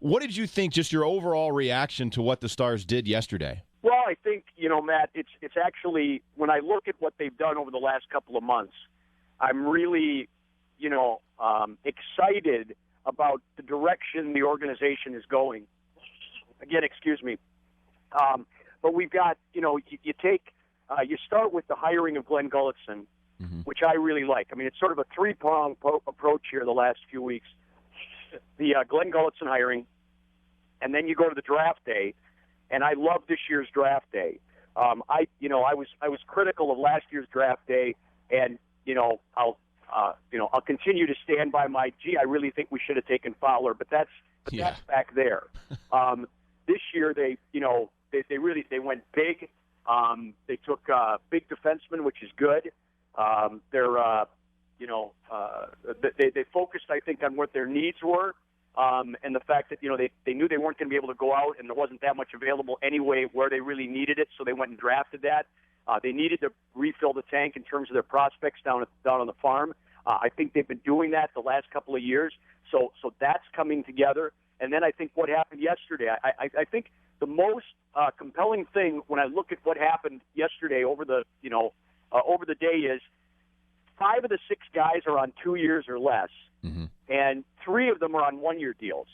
What did you think, just your overall reaction to what the Stars did yesterday? Well, I think, Matt, it's actually, when I look at what they've done over the last couple of months, I'm really, excited about the direction the organization is going. Again, excuse me. But we've got, you start with the hiring of Glenn Gulletson, which I really like. I mean, it's sort of a three-pronged approach here the last few weeks. The Glenn Gulletson hiring, and then you go to the draft day, and I love this year's draft day. I was critical of last year's draft day, and I'll continue to stand by my. I really think we should have taken Fowler, but that's back there. This year they went big. They took big defensemen, which is good. They focused, I think, on what their needs were, and the fact that they knew they weren't going to be able to go out, and there wasn't that much available anyway where they really needed it, so they went and drafted that. They needed to refill the tank in terms of their prospects down on the farm. I think they've been doing that the last couple of years, so that's coming together. And then I think what happened yesterday, I think the most compelling thing when I look at what happened yesterday over the day is 5 of the 6 guys are on 2 years or less, and 3 of them are on 1-year deals.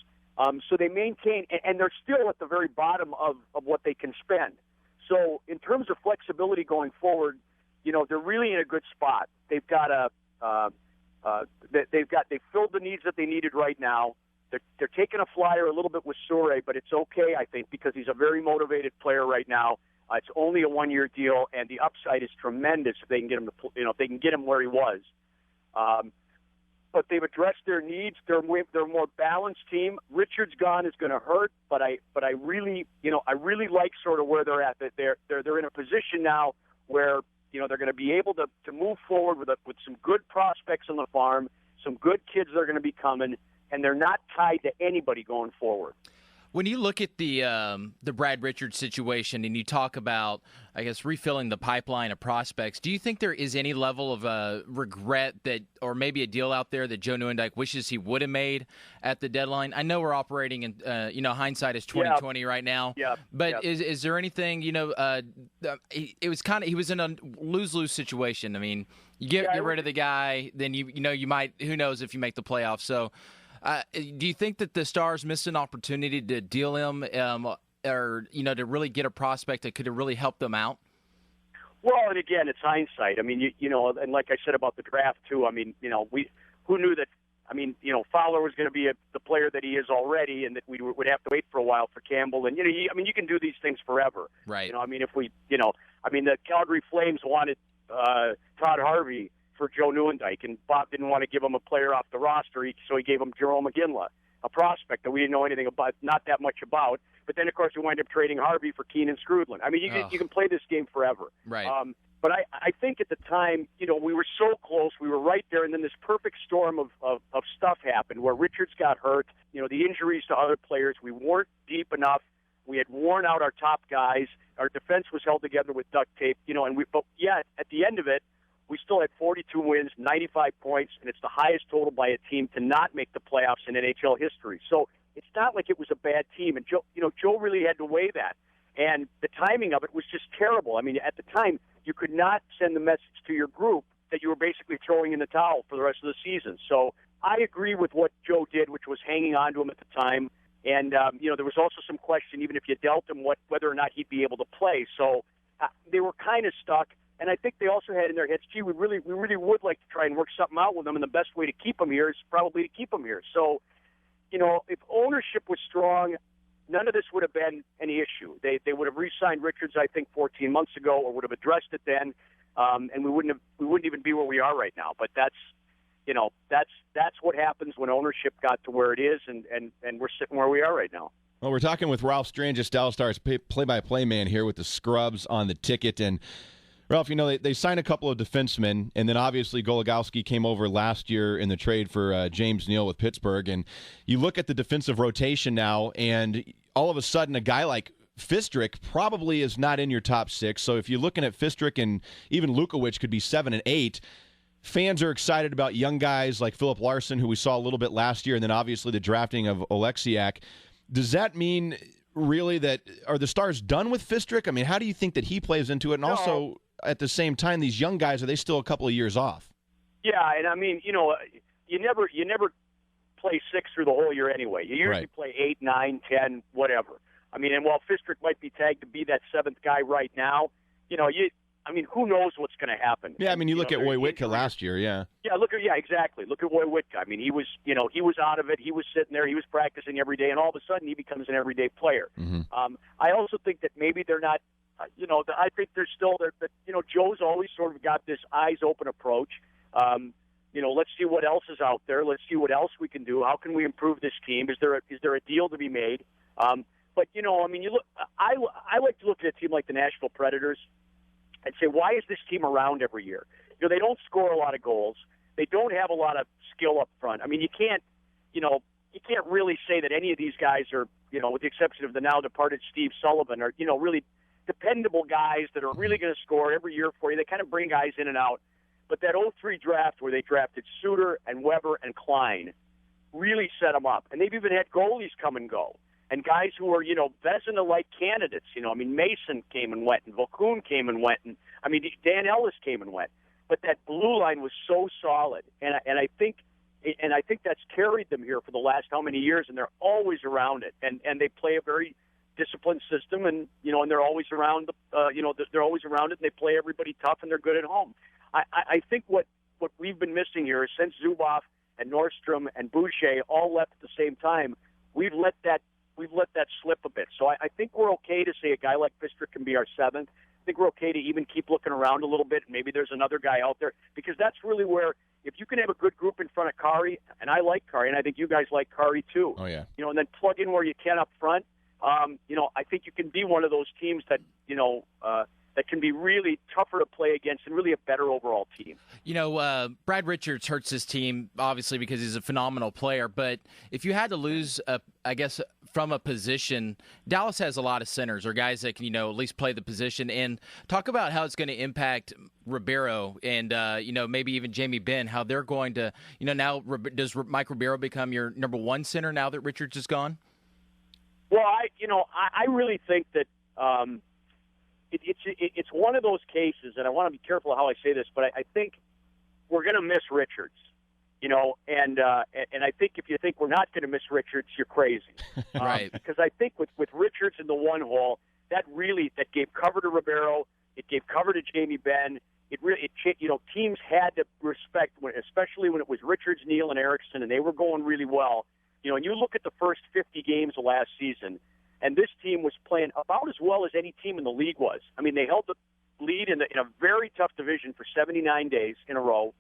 So they maintain, and they're still at the very bottom of what they can spend. So in terms of flexibility going forward, they're really in a good spot. They've got they filled the needs that they needed right now. They're taking a flyer a little bit with Soure, but it's okay, I think, because he's a very motivated player right now. It's only a 1-year deal, and the upside is tremendous if they can get him if they can get him where he was. But they've addressed their needs. They're a more balanced team. Richards gone is going to hurt, but I really like sort of where they're at. That they're in a position now where they're going to be able to move forward with some good prospects on the farm, some good kids that are going to be coming, and they're not tied to anybody going forward. When you look at the Brad Richards situation and you talk about, I guess, refilling the pipeline of prospects, do you think there is any level of regret that, or maybe a deal out there that Joe Nieuwendyk wishes he would have made at the deadline? I know we're operating in, hindsight is 2020 right now. Yeah. But is there anything, he was in a lose-lose situation. I mean, you get rid of the guy, then you might, who knows if you make the playoffs. So. Do you think that the Stars missed an opportunity to deal him, or to really get a prospect that could have really helped them out? Well, and again, it's hindsight. I mean, and like I said about the draft too. I mean, who knew that? I mean, Fowler was going to be the player that he is already, and that we would have to wait for a while for Campbell. And you can do these things forever, right? The Calgary Flames wanted Todd Harvey for Joe Nieuwendyk, and Bob didn't want to give him a player off the roster, so he gave him Jerome McGinley, a prospect that we didn't know anything about, not that much about. But then, of course, we wind up trading Harvey for Keenan Skrudland. I mean, you can play this game forever. Right. But I think at the time, we were so close. We were right there, and then this perfect storm of stuff happened where Richards got hurt, the injuries to other players. We weren't deep enough. We had worn out our top guys. Our defense was held together with duct tape, but yet, at the end of it, we still had 42 wins, 95 points, and it's the highest total by a team to not make the playoffs in NHL history. So it's not like it was a bad team, and Joe really had to weigh that. And the timing of it was just terrible. I mean, at the time, you could not send the message to your group that you were basically throwing in the towel for the rest of the season. So I agree with what Joe did, which was hanging on to him at the time. And, there was also some question, even if you dealt him, whether or not he'd be able to play. So they were kind of stuck. And I think they also had in their heads, we really would like to try and work something out with them, and the best way to keep them here is probably to keep them here. So, if ownership was strong, none of this would have been any issue. They would have re-signed Richards, I think, 14 months ago, or would have addressed it then, and we wouldn't even be where we are right now. But that's what happens when ownership got to where it is, and we're sitting where we are right now. Well, we're talking with Ralph Strangis, Dallas Stars play-by-play man here with the Scrubs on the ticket, and Ralph, they signed a couple of defensemen, and then obviously Goligoski came over last year in the trade for James Neal with Pittsburgh. And you look at the defensive rotation now, and all of a sudden a guy like Fistrick probably is not in your top 6. So if you're looking at Fistrick, and even Lukowicz could be 7 and 8, fans are excited about young guys like Philip Larson, who we saw a little bit last year, and then obviously the drafting of Oleksiak. Does that mean really that are the Stars done with Fistrick? I mean, how do you think that he plays into it? And also, at the same time, these young guys, are they still a couple of years off? Yeah, and I mean, you never play 6 through the whole year anyway. You usually play 8, 9, 10, whatever. I mean, and while Fistrick might be tagged to be that 7th guy right now, who knows what's going to happen? Yeah, I mean, you look at Woywitka last year, yeah. Yeah, exactly. Look at Woywitka. I mean, he was out of it. He was sitting there. He was practicing every day, and all of a sudden he becomes an everyday player. Mm-hmm. I also think that maybe they're not. I think they're still there. But Joe's always sort of got this eyes open approach. Let's see what else is out there. Let's see what else we can do. How can we improve this team? Is there a deal to be made? But you look. I like to look at a team like the Nashville Predators and say, why is this team around every year? They don't score a lot of goals. They don't have a lot of skill up front. I mean, you can't really say that any of these guys are, with the exception of the now departed Steve Sullivan, are, really dependable guys that are really going to score every year for you. They kind of bring guys in and out. But that 2003 draft where they drafted Suter and Weber and Klein really set them up. And they've even had goalies come and go. And guys who are, Vezina-like candidates. Mason came and went, and Volkun came and went, and Dan Ellis came and went. But that blue line was so solid, and I think that's carried them here for the last how many years, and they're always around it, and they play a very disciplined system, and they're always around they're always around it, and they play everybody tough, and they're good at home. I think what we've been missing here is since Zubov and Nordstrom and Boucher all left at the same time, we've let that slip a bit. So I think we're okay to say a guy like Fistrick can be our 7th. I think we're okay to even keep looking around a little bit, and maybe there's another guy out there, because that's really where, if you can have a good group in front of Kari, and I like Kari, and I think you guys like Kari too. Oh, yeah. And then plug in where you can up front. I think you can be one of those teams that, that can be really tougher to play against and really a better overall team. Brad Richards hurts his team, obviously, because he's a phenomenal player. But if you had to lose, from a position, Dallas has a lot of centers or guys that can, at least play the position. And talk about how it's going to impact Ribeiro and, maybe even Jamie Benn, how they're going to, now does Mike Ribeiro become your number 1 center now that Richards is gone? Well, I really think that it's one of those cases, and I want to be careful how I say this, but I think we're going to miss Richards, and I think if you think we're not going to miss Richards, you're crazy, right? Because I think with Richards in the 1 hole, that gave cover to Ribeiro, it gave cover to Jamie Benn. Teams had to respect, especially when it was Richards, Neal, and Eriksson, and they were going really well. And you look at the first 50 games of last season, and this team was playing about as well as any team in the league was. I mean, they held the lead in a very tough division for 79 days in a row.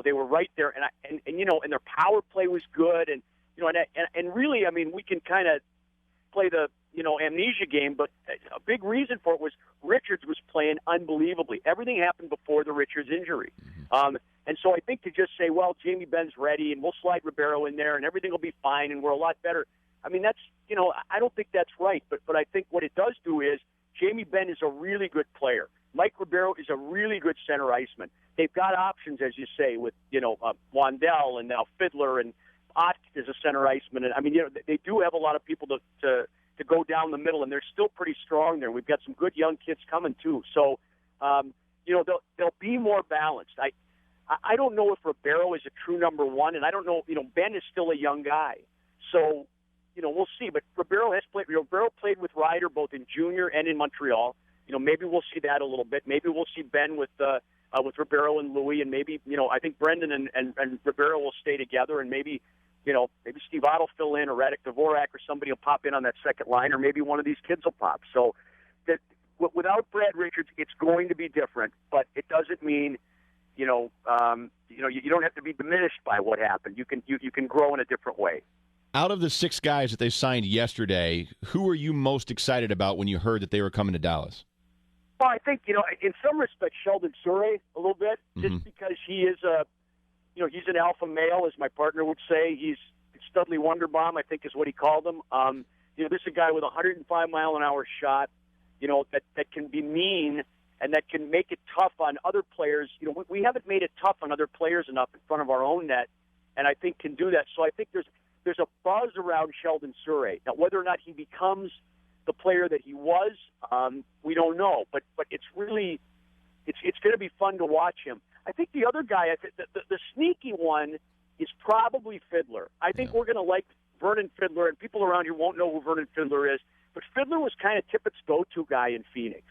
They were right there, and their power play was good, and really, I mean, we can kind of play the amnesia game, but a big reason for it was Richards was playing unbelievably. Everything happened before the Richards injury. And so I think to just say, well, Jamie Benn's ready, and we'll slide Ribeiro in there, and everything will be fine, and we're a lot better. I mean, that's, I don't think that's right. But I think what it does do is Jamie Benn is a really good player. Mike Ribeiro is a really good center iceman. They've got options, as you say, with, Wandell and now Fiddler, and Ott is a center iceman. And I mean, they do have a lot of people to go down the middle, and they're still pretty strong there. We've got some good young kids coming too. So, they'll be more balanced. I don't know if Ribeiro is a true number 1, and I don't know, Ben is still a young guy. So, we'll see. But Ribeiro played with Ryder both in junior and in Montreal. Maybe we'll see that a little bit. Maybe we'll see Ben with Ribeiro and Louis, and maybe, I think Brendan and Ribeiro will stay together, and maybe Steve Ott will fill in, or Radek Dvorak or somebody will pop in on that second line, or maybe one of these kids will pop. So that without Brad Richards, it's going to be different, but it doesn't mean, you don't have to be diminished by what happened. You can grow in a different way. Out of the 6 guys that they signed yesterday, who are you most excited about when you heard that they were coming to Dallas? Well, I think, in some respects, Sheldon Surrey a little bit, just because he is he's an alpha male, as my partner would say. He's Studley Wonderbomb, I think is what he called him. This is a guy with a 105-mile-an-hour shot, that can be mean and that can make it tough on other players. We haven't made it tough on other players enough in front of our own net, and I think can do that. So I think there's a buzz around Sheldon Surrey. Now, whether or not he becomes the player that he was, we don't know. But it's really it's going to be fun to watch him. I think the other guy, the sneaky one, is probably Fiddler. I think we're going to like Vernon Fiddler, and people around here won't know who Vernon Fiddler is. But Fiddler was kind of Tippett's go-to guy in Phoenix.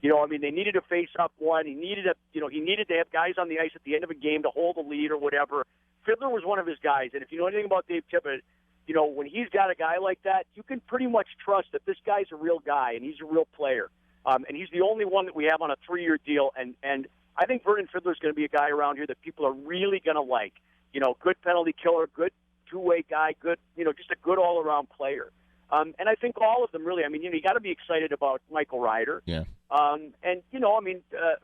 You know, I mean, they needed a face-up one. He needed to have guys on the ice at the end of a game to hold the lead or whatever. Fiddler was one of his guys, and if you know anything about Dave Tippett, you know, when he's got a guy like that, you can pretty much trust that this guy's a real guy and he's a real player. And he's the only one that we have on a 3-year deal. And I think Vernon Fiddler's going to be a guy around here that people are really going to like. You know, good penalty killer, good two-way guy, good, you know, just a good all-around player. And I think all of them really. I mean, you know, you got to be excited about Michael Ryder. Yeah. And you know, I mean,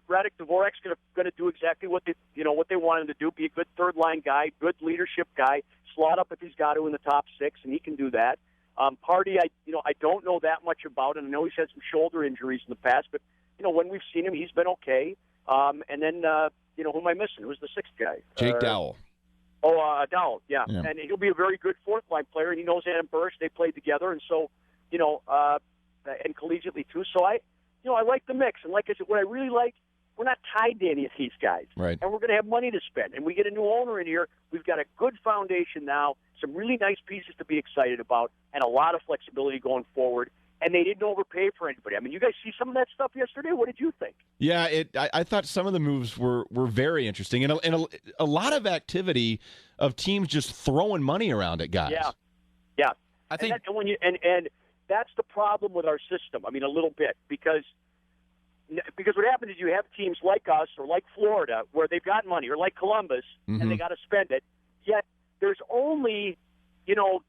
Radek Dvorak's going to do exactly what they want him to do. Be a good third-line guy, good leadership guy. Slot up if he's got to in the top 6, and he can do that. Party, I don't know that much about, and I know he's had some shoulder injuries in the past, but you know, when we've seen him, he's been okay. And then you know, who am I missing? Who's the 6th guy? Jake Dowell. Dowell, yeah. And he'll be a very good fourth-line player, and he knows Adam Burris. They played together, and so, you know, and collegiately too. So I like the mix, and like I said, what I really like, we're not tied to any of these guys, right? And we're going to have money to spend, and we get a new owner in here. We've got a good foundation now, some really nice pieces to be excited about, and a lot of flexibility going forward. And they didn't overpay for anybody. I mean, you guys see some of that stuff yesterday. What did you think? Yeah, I thought some of the moves were very interesting, and a lot of activity of teams just throwing money around at guys. Yeah. I think and that's the problem with our system. I mean, a little bit because what happens is you have teams like us or like Florida where they've got money, or like Columbus, and they got to spend it. Yet there's only, you know,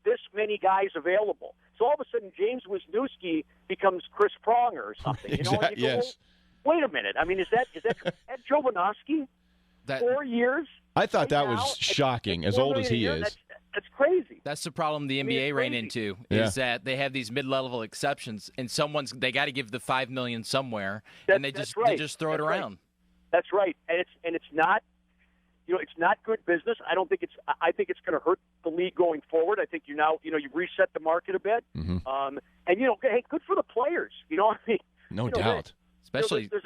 this many guys available. So all of a sudden, James Wisniewski becomes Chris Pronger or something. You know, and you go, yes. Wait a minute. I mean, is that Joe Bonoski? 4 years? I thought that now, was shocking, as old as he is. That's crazy. That's the problem the NBA ran into, is that they have these mid-level exceptions, and they got to give the $5 million somewhere, and they just throw it around. That's right, and it's not. You know, it's not good business. I think it's going to hurt the league going forward. I think you've reset the market a bit. And you know, hey, good for the players. You know, I mean, no doubt. Especially there's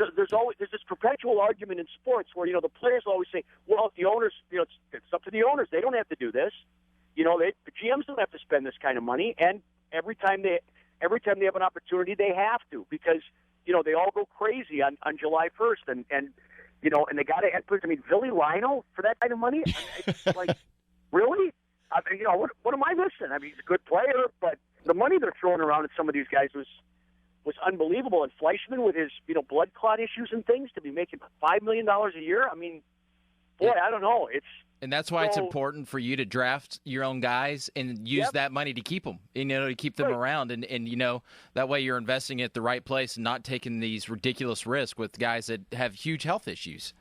this perpetual argument in sports where, you know, the players always say, well, if the owners, you know, it's up to the owners. They don't have to do this. You know, the GMs don't have to spend this kind of money. And every time they have an opportunity, they have to, because, you know, they all go crazy on July 1st and you know, and they got to put. I mean, Billy Lionel for that kind of money. It's like, really? I mean, you know, what am I missing? I mean, he's a good player, but the money they're throwing around at some of these guys was unbelievable. And Fleischman with his, you know, blood clot issues and things, to be making $5 million a year. I mean, boy, I don't know. And that's why it's important for you to draft your own guys and use that money to keep them, you know, to keep them around. And, you know, that way you're investing at the right place and not taking these ridiculous risks with guys that have huge health issues.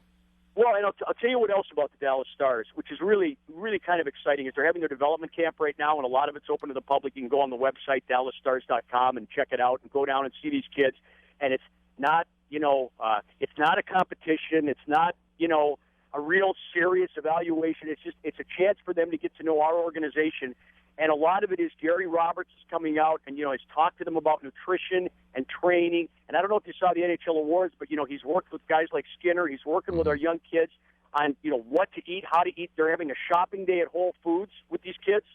Well, and I'll tell you what else about the Dallas Stars, which is really, really kind of exciting, is they're having their development camp right now, and a lot of it's open to the public. You can go on the website, DallasStars.com, and check it out and go down and see these kids. And it's not, you know, it's not a competition. It's not, you know, a real serious evaluation. It's a chance for them to get to know our organization. And a lot of it is Gary Roberts is coming out and, you know, he's talked to them about nutrition and training. And I don't know if you saw the NHL awards, but, you know, he's worked with guys like Skinner. He's working with our young kids on, you know, what to eat, how to eat. They're having a shopping day at Whole Foods with these kids,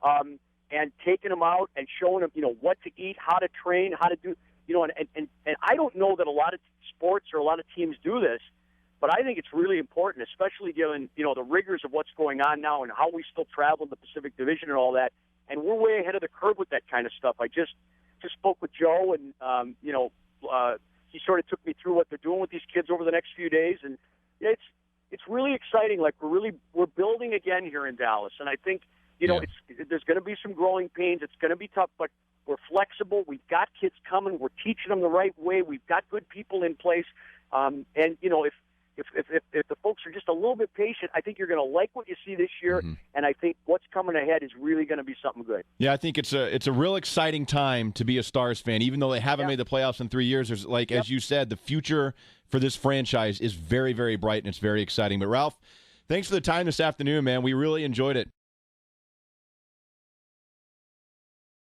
and taking them out and showing them, you know, what to eat, how to train, how to do, you know, and I don't know that a lot of sports or a lot of teams do this. But I think it's really important, especially given, you know, the rigors of what's going on now and how we still travel in the Pacific Division and all that. And we're way ahead of the curve with that kind of stuff. I just spoke with Joe, and you know, he sort of took me through what they're doing with these kids over the next few days, and it's really exciting. Like we're building again here in Dallas, and I think, you know, there's going to be some growing pains. It's going to be tough, but we're flexible. We've got kids coming. We're teaching them the right way. We've got good people in place, and you know, if the folks are just a little bit patient, I think you're going to like what you see this year, and I think what's coming ahead is really going to be something good. Yeah, I think it's a real exciting time to be a Stars fan, even though they haven't made the playoffs in 3 years. There's, like, as you said, the future for this franchise is very, very bright, and it's very exciting. But, Ralph, thanks for the time this afternoon, man. We really enjoyed it.